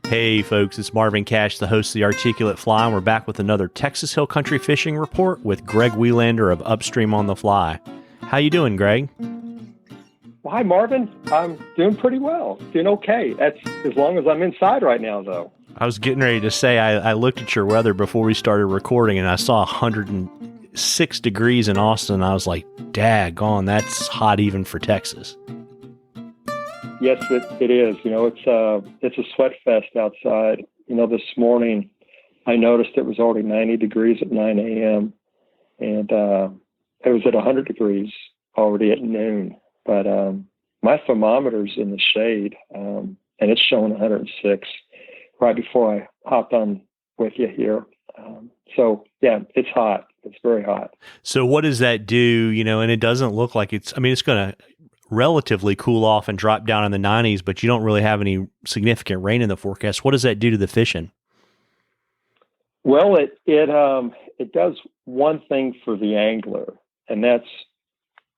Hey folks, it's Marvin Cash, the host of The Articulate Fly, and we're back with another Texas Hill Country Fishing Report with Greg Welander of Upstream on the Fly. How you doing, Greg? Well, hi, Marvin. I'm doing pretty well. Doing okay. That's as long as I'm inside right now, though. I was getting ready to say, I looked at your weather before we started recording, and I saw 106 degrees in Austin, and I was like, daggone, that's hot even for Texas. Yes, it is. You know, it's a sweat fest outside. You know, this morning I noticed it was already 90 degrees at 9 a.m. and it was at 100 degrees already at noon. But my thermometer's in the shade, and it's showing 106 right before I hopped on with you here. So, yeah, it's hot. It's very hot. So what does that do, you know, and it doesn't look like it's going to relatively cool off and drop down in the 90s, but you don't really have any significant rain in the forecast. What does that do to the fishing? Well, it does one thing for the angler, and that's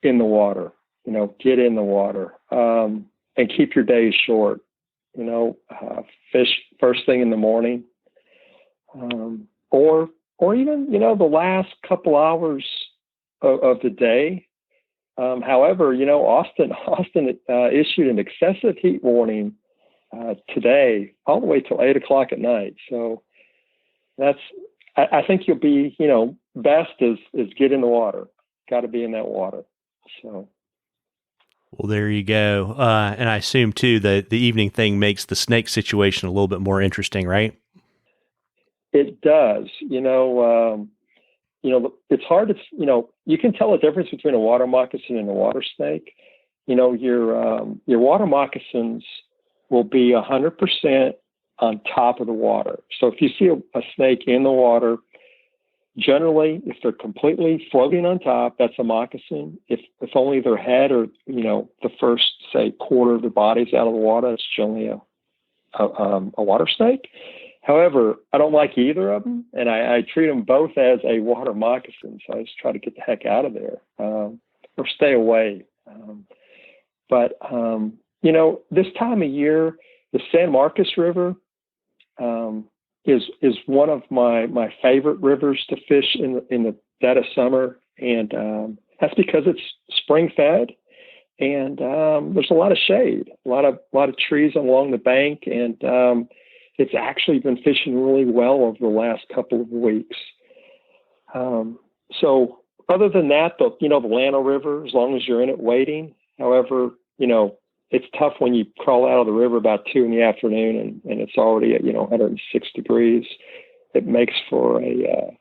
in the water. You know, get in the water and keep your days short. You know, fish first thing in the morning, or even, you know, the last couple hours of the day. However, you know, Austin issued an excessive heat warning today, all the way till 8 o'clock at night. So I think you'll be, you know, best is get in the water. Got to be in that water. So. Well, there you go. And I assume too that the evening thing makes the snake situation a little bit more interesting, right? It does. You know, it's hard to, you know, you can tell the difference between a water moccasin and a water snake. You know, your water moccasins will be 100% on top of the water. So if you see a snake in the water, generally, if they're completely floating on top, that's a moccasin. If only their head or, you know, the first, say, quarter of their body's out of the water, it's generally a water snake. However, I don't like either of them, and I treat them both as a water moccasin, so I just try to get the heck out of there or stay away. But you know, this time of year, the San Marcos River is one of my favorite rivers to fish in the dead of summer, and that's because it's spring fed, and there's a lot of shade, a lot of trees along the bank, and it's actually been fishing really well over the last couple of weeks. So other than that, the Llano River, as long as you're in it waiting. However, you know, it's tough when you crawl out of the river about 2 in the afternoon and it's already at, you know, 106 degrees. It makes for a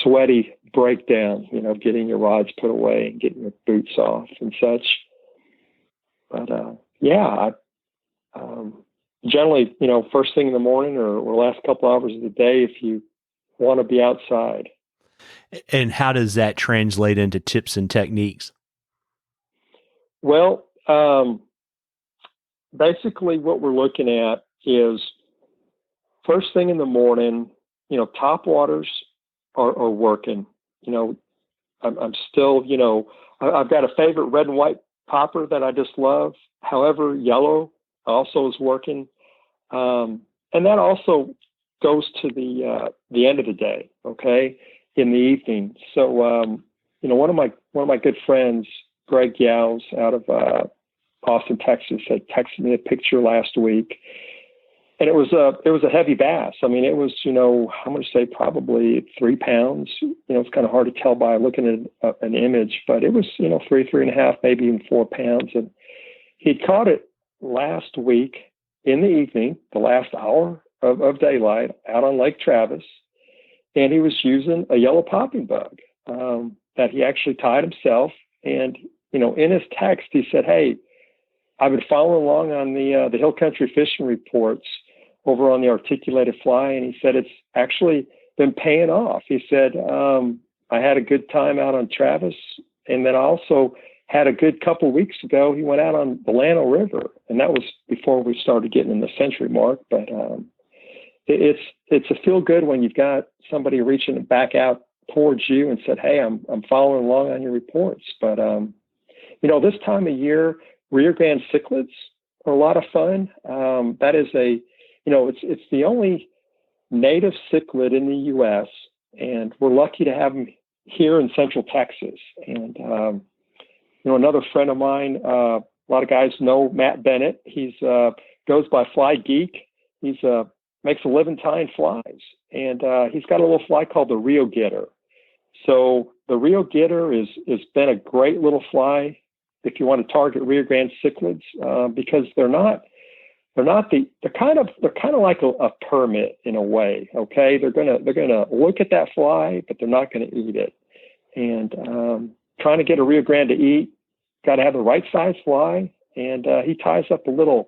sweaty breakdown, you know, getting your rods put away and getting your boots off and such. But generally, you know, first thing in the morning or last couple hours of the day, if you want to be outside. And how does that translate into tips and techniques? Well, basically what we're looking at is first thing in the morning, you know, top waters are working. You know, I'm still, you know, I've got a favorite red and white popper that I just love. However, yellow also is working. And that also goes to the end of the day, okay, in the evening. So, you know, one of my good friends, Greg Yowes out of Austin, Texas, had texted me a picture last week, and it was a heavy bass. I mean, it was, you know, I'm going to say probably 3 pounds. You know, it's kind of hard to tell by looking at an image, but it was, you know, 3.5, maybe even 4 pounds. And he'd caught it last week in the evening, the last hour of daylight out on Lake Travis. And he was using a yellow popping bug that he actually tied himself. And, you know, in his text, he said, "Hey, I've been following along on the Hill Country Fishing Reports over on the Articulated Fly." And he said, it's actually been paying off. He said, I had a good time out on Travis. And then I also had a good couple of weeks ago, he went out on the Llano River. And that was before we started getting in the century mark. But it's a feel good when you've got somebody reaching back out towards you and said, "Hey, I'm following along on your reports." But, you know, this time of year, rear band cichlids are a lot of fun. That is it's the only native cichlid in the U.S., and we're lucky to have them here in Central Texas. And another friend of mine, a lot of guys know Matt Bennett. He's goes by Fly Geek. He's makes a living tying flies, and he's got a little fly called the Rio Getter. So the Rio Getter is been a great little fly if you want to target Rio Grande cichlids, because they're kind of like a permit in a way. Okay, they're gonna look at that fly, but they're not going to eat it. And trying to get a Rio Grande to eat, got to have the right size fly. And he ties up a little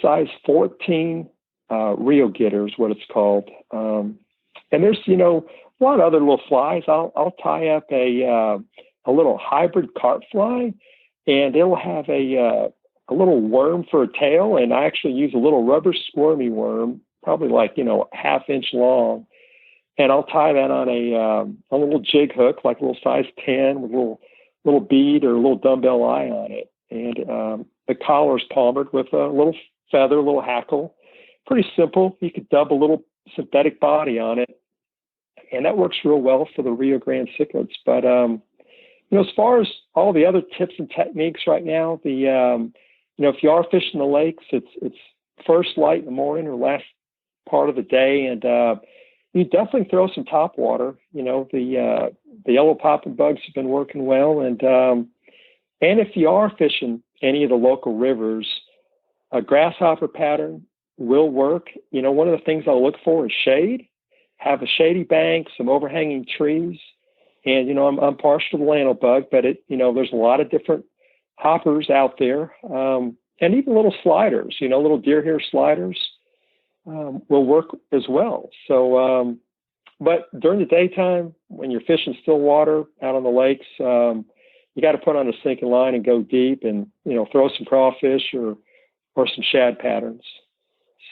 size 14 Rio Getter is what it's called. And there's a lot of other little flies. I'll tie up a little hybrid carp fly, and it'll have a little worm for a tail, and I actually use a little rubber squirmy worm, probably like half-inch long, and I'll tie that on a little jig hook, like a little size 10 with a little bead or a little dumbbell eye on it, and the collar's palmered with a little feather, a little hackle. Pretty simple. You could dub a little synthetic body on it, and that works real well for the Rio Grande cichlids. But as far as all the other tips and techniques right now, if you are fishing the lakes, it's first light in the morning or last part of the day, and you definitely throw some top water. The yellow popping bugs have been working well, and if you are fishing any of the local rivers, a grasshopper pattern will work. One of the things I'll look for is shade. Have a shady bank, some overhanging trees, and I'm partial to the lantern bug, but there's a lot of different hoppers out there, and even little sliders, little deer hair sliders will work as well. So, but during the daytime, when you're fishing still water out on the lakes, you got to put on a sinking line and go deep, and throw some crawfish or some shad patterns.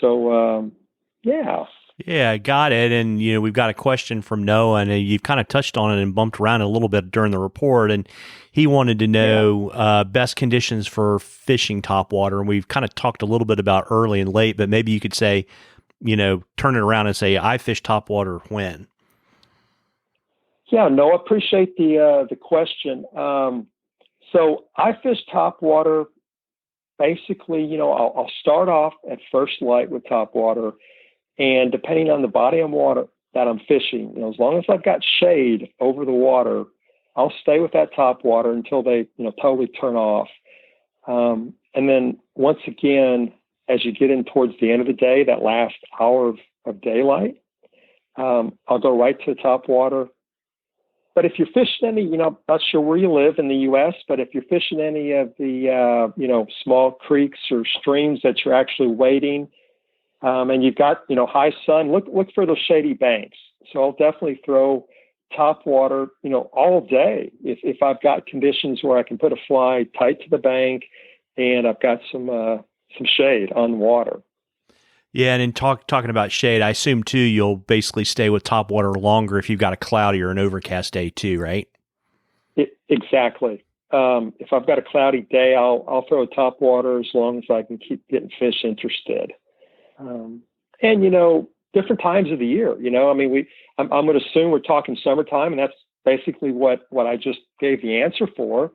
So, yeah. Yeah, I got it. And, we've got a question from Noah, and you've kind of touched on it and bumped around a little bit during the report. And he wanted to know best conditions for fishing topwater. And we've kind of talked a little bit about early and late, but maybe you could say, turn it around and say, I fish topwater when? Yeah, Noah, appreciate the question. So I fish topwater. Basically, I'll start off at first light with topwater. And depending on the body of water that I'm fishing, as long as I've got shade over the water, I'll stay with that top water until they, totally turn off. And then once again, as you get in towards the end of the day, that last hour of daylight, I'll go right to the top water. But if you're fishing any, not sure where you live in the U.S., but if you're fishing any of the, small creeks or streams that you're actually wading, and you've got, high sun, look for those shady banks. So I'll definitely throw top water, all day. If I've got conditions where I can put a fly tight to the bank and I've got some shade on the water. Yeah. And in talking about shade, I assume too, you'll basically stay with top water longer if you've got a cloudy or an overcast day too, right? Exactly. If I've got a cloudy day, I'll throw top water as long as I can keep getting fish interested. And different times of the year, I'm going to assume we're talking summertime, and that's basically what I just gave the answer for.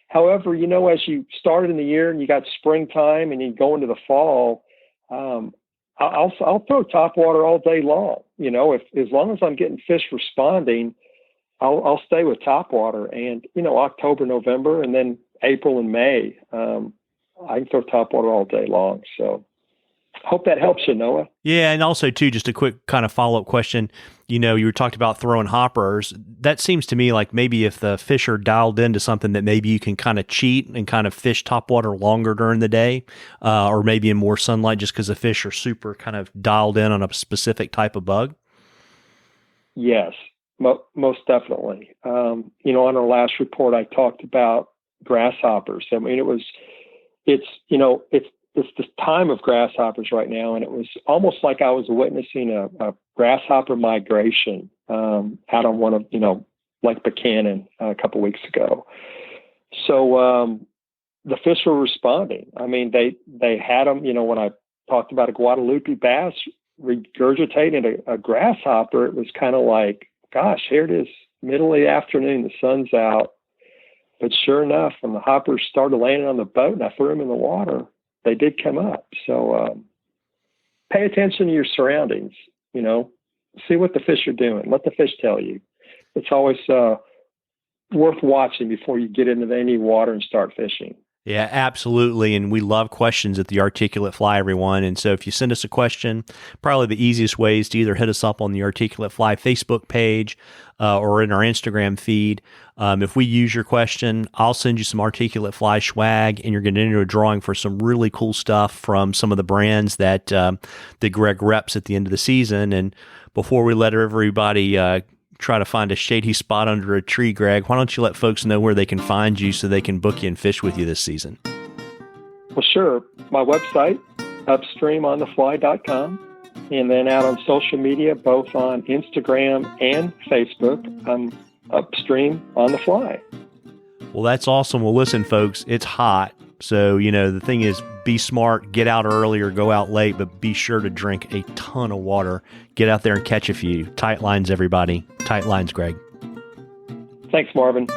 However, as you started in the year and you got springtime and you go into the fall, I'll throw top water all day long. As long as I'm getting fish responding, I'll stay with top water. And October, November, and then April and May, I can throw top water all day long. So. Hope that helps you, Noah. Yeah, and also, too, just a quick kind of follow-up question. You were talked about throwing hoppers. That seems to me like maybe if the fish are dialed into something that maybe you can kind of cheat and kind of fish topwater longer during the day, or maybe in more sunlight just because the fish are super kind of dialed in on a specific type of bug. Yes, most definitely. On our last report, I talked about grasshoppers. I mean, it's the time of grasshoppers right now, and it was almost like I was witnessing a grasshopper migration out on one of Lake Buchanan a couple weeks ago. So the fish were responding. I mean, they had them. When I talked about a Guadalupe bass regurgitating a grasshopper. It was kind of like, gosh, here it is, middle of the afternoon, the sun's out. But sure enough, when the hoppers started landing on the boat and I threw them in the water, they did come up. So pay attention to your surroundings, you know, see what the fish are doing. Let the fish tell you. It's always worth watching before you get into any water and start fishing. Yeah, absolutely. And we love questions at the Articulate Fly, everyone. And so if you send us a question, probably the easiest way is to either hit us up on the Articulate Fly Facebook page or in our Instagram feed. If we use your question, I'll send you some Articulate Fly swag, and you're going to enter a drawing for some really cool stuff from some of the brands that that Greg reps at the end of the season. And before we let everybody try to find a shady spot under a tree, Greg, why don't you let folks know where they can find you so they can book you and fish with you this season? Well, sure. My website, upstreamonthefly.com, and then out on social media, both on Instagram and Facebook, I'm Upstream on the Fly. Well, that's awesome. Well, listen, folks, it's hot. So, you know, the thing is, be smart, get out early or go out late, but be sure to drink a ton of water. Get out there and catch a few. Tight lines, everybody. Tight lines, Greg. Thanks, Marvin.